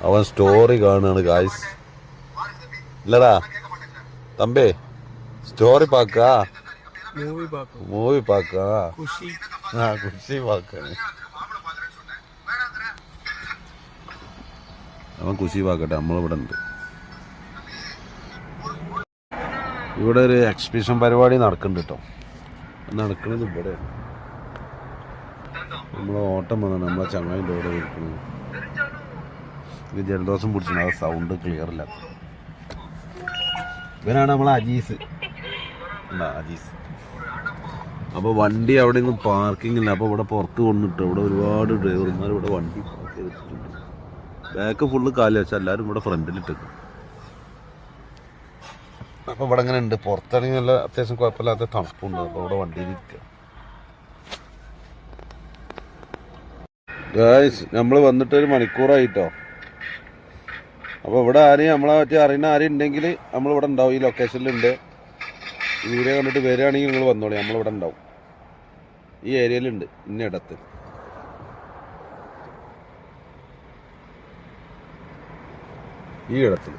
അവൻ സ്റ്റോറി കാണുകയാണ് ഗായ്സ്. ഇല്ലടാ തമ്പേ, സ്റ്റോറി പാക്കാ, മൂവി പാക്കാ, കുഷി പാക്കാണ് അവൻ. കുഷി പാക്കട്ടെ, നമ്മളിവിടെ ഉണ്ട്. ഇവിടെ ഒരു എക്സിബിഷൻ പരിപാടി നടക്കുന്നുണ്ട് കേട്ടോ. നടക്കുന്നത് ഇവിടെ നമ്മളെ ഓട്ടം വന്നാണ്. നമ്മളെ ചങ്ങായിൻ്റെ ഇവിടെ ഇരിക്കുന്നത്. ഇത് ജലദോഷം പിടിച്ചിട്ടുണ്ട്, അത് സൗണ്ട് ക്ലിയർ ഇല്ല. ഇവനാണ് നമ്മളെ അജീസ്. അജീസ്. അപ്പോൾ വണ്ടി അവിടെ ഒന്നും പാർക്കിംഗ് ഇല്ല. അപ്പോൾ ഇവിടെ പുറത്ത് കൊണ്ടിട്ട് ഇവിടെ ഒരുപാട് ഡ്രൈവർമാർ ഇവിടെ വണ്ടി പാർക്ക് ചെയ്തിട്ടുണ്ട്. ബാക്ക് ഫുള്ള് കാലി വെച്ചാൽ എല്ലാവരും ഇവിടെ ഫ്രണ്ടിലിട്ടേക്കും. അപ്പോൾ ഇവിടെ അങ്ങനെ ഉണ്ട്. പുറത്താണെങ്കിൽ നല്ല അത്യാവശ്യം കുഴപ്പമില്ലാത്ത തണുപ്പുണ്ട്. അപ്പോൾ ഇവിടെ വണ്ടിയിലിരിക്കുക. ഗായ്സ്, നമ്മൾ വന്നിട്ട് ഒരു മണിക്കൂറായിട്ടോ. അപ്പോൾ ഇവിടെ ആരെയും നമ്മളെ പറ്റി അറിയുന്ന ആരും ഉണ്ടെങ്കിൽ നമ്മളിവിടെ ഉണ്ടാവും. ഈ ലൊക്കേഷനിലുണ്ട്. ഈ വീഡിയോ കണ്ടിട്ട് വരികയാണെങ്കിൽ നിങ്ങൾ വന്നോളി, നമ്മളിവിടെ ഉണ്ടാവും. ഈ ഏരിയയിലുണ്ട്, ഇന്നയിടത്ത്. ഈ ഇടത്തിൽ